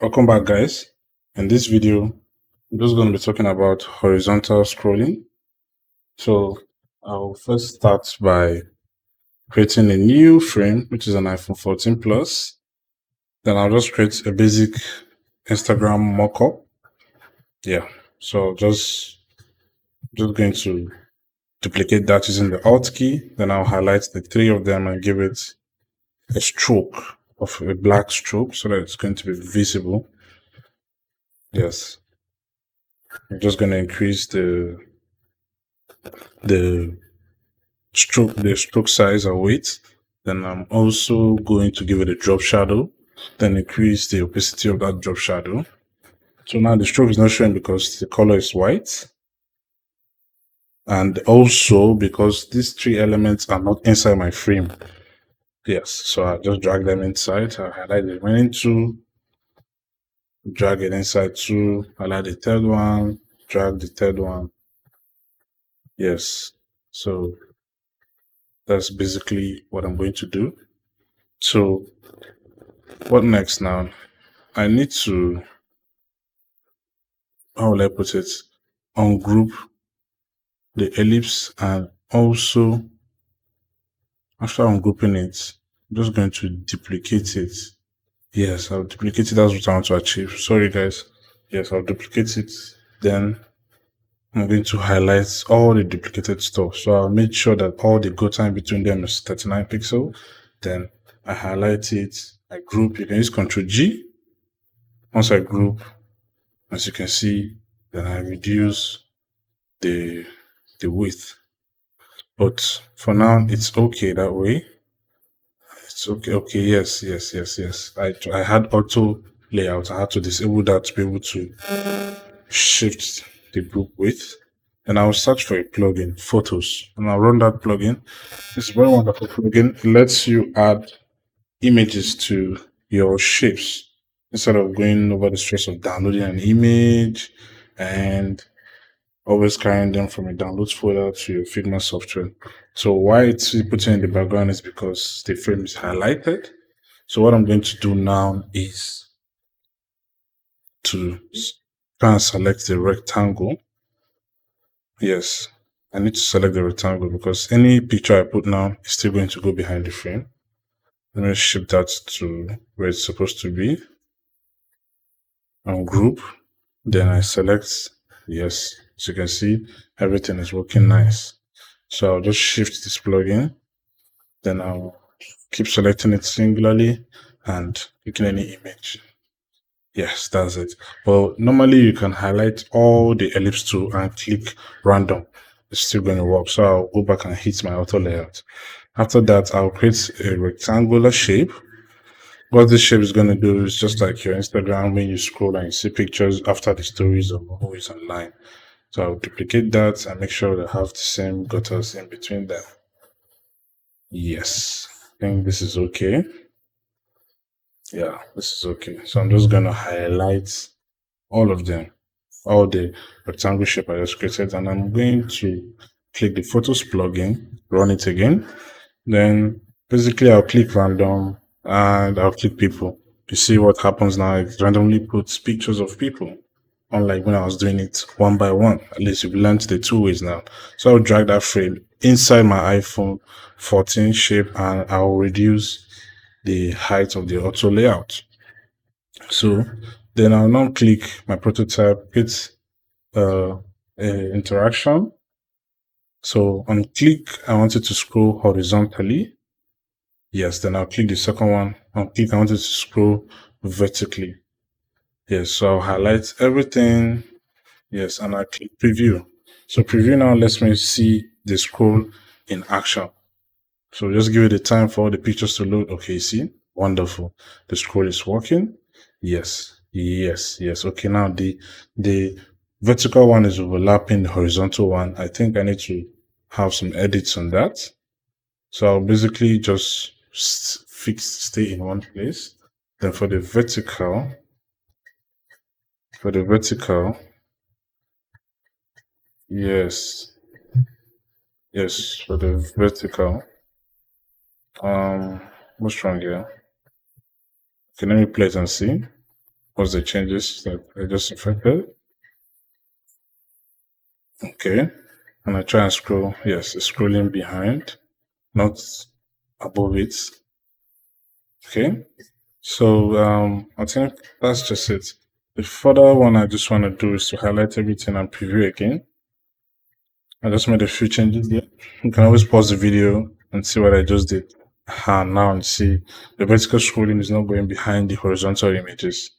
Welcome back, guys. In this video, I'm just going to be talking about horizontal scrolling. So I'll first start by creating a new frame, which is an iPhone 14 Plus. Then I'll just create a basic Instagram mockup. Yeah. So just going to duplicate that using the Alt key. Then I'll highlight the three of them and give it a stroke of a black stroke so that it's going to be visible. Yes. I'm just going to increase the stroke size or weight. Then I'm also going to give it a drop shadow, then increase the opacity of that drop shadow. So now the stroke is not showing because the color is white. And also because these three elements are not inside my frame. Yes, so I just drag them inside. I highlight the remaining two, drag it inside two, highlight the third one, drag the third one. Yes, so that's basically what I'm going to do. So what next now? I need to, how will I put it, ungroup the ellipse, and also after ungrouping it, I'm just going to duplicate it. Yes, I'll duplicate it. That's what I want to achieve. Sorry, guys. Yes, I'll duplicate it. Then I'm going to highlight all the duplicated stuff. So I'll make sure that all the go time between them is 39 pixels. Then I highlight it, I group. You can use Ctrl G. Once I group, as you can see, then I reduce the width. But for now, it's okay that way. It's okay. Okay. Yes. I had auto layout. I had to disable that to be able to shift the group width. And I'll search for a plugin, Photos, and I'll run that plugin. It's a very wonderful plugin. It lets you add images to your shapes instead of going over the stress of downloading an image and always carrying them from a downloads folder to your Figma software. So why it's putting in the background is because the frame is highlighted. So what I'm going to do now is to try and select the rectangle. Yes, I need to select the rectangle because any picture I put now is still going to go behind the frame. Let me shift that to where it's supposed to be. Group. Then I select yes. As you can see, everything is working nice. So I'll just shift this plugin. Then I'll keep selecting it singularly and picking any image. Yes, that's it. But normally you can highlight all the ellipse tool and click random. It's still going to work. So I'll go back and hit my auto layout. After that, I'll create a rectangular shape. What this shape is going to do is just like your Instagram when you scroll and you see pictures after the stories of who is online. So I'll duplicate that and make sure they have the same gutters in between them. Yes, I think this is okay. Yeah, this is okay. So I'm just going to highlight all of them, all the rectangle shape I just created, and I'm going to click the Photos plugin, run it again. Then basically I'll click random and I'll click people. You see what happens now, it randomly puts pictures of people. Unlike when I was doing it one by one. At least you've learned the two ways now. So I'll drag that frame inside my iPhone 14 shape and I'll reduce the height of the auto layout. So then I'll now click my prototype, hit interaction. So on click, I want it to scroll horizontally. Yes, then I'll click the second one. On click, I want it to scroll vertically. Yes, so I'll highlight everything. Yes, and I click preview. So preview now lets me see the scroll in action. So just give it the time for all the pictures to load. Okay, see? Wonderful. The scroll is working. Yes. Okay, now the vertical one is overlapping the horizontal one. I think I need to have some edits on that. So I'll basically just stay in one place. Then for the vertical, yes, for the vertical, what's wrong here? Okay, let me play it and see. What's the changes that I just affected? Okay. And I try and scroll. Yes, it's scrolling behind, not above it. Okay. So I think that's just it. The further one I just want to do is to highlight everything and preview again. I just made a few changes there. You can always pause the video and see what I just did. And now see the vertical scrolling is not going behind the horizontal images.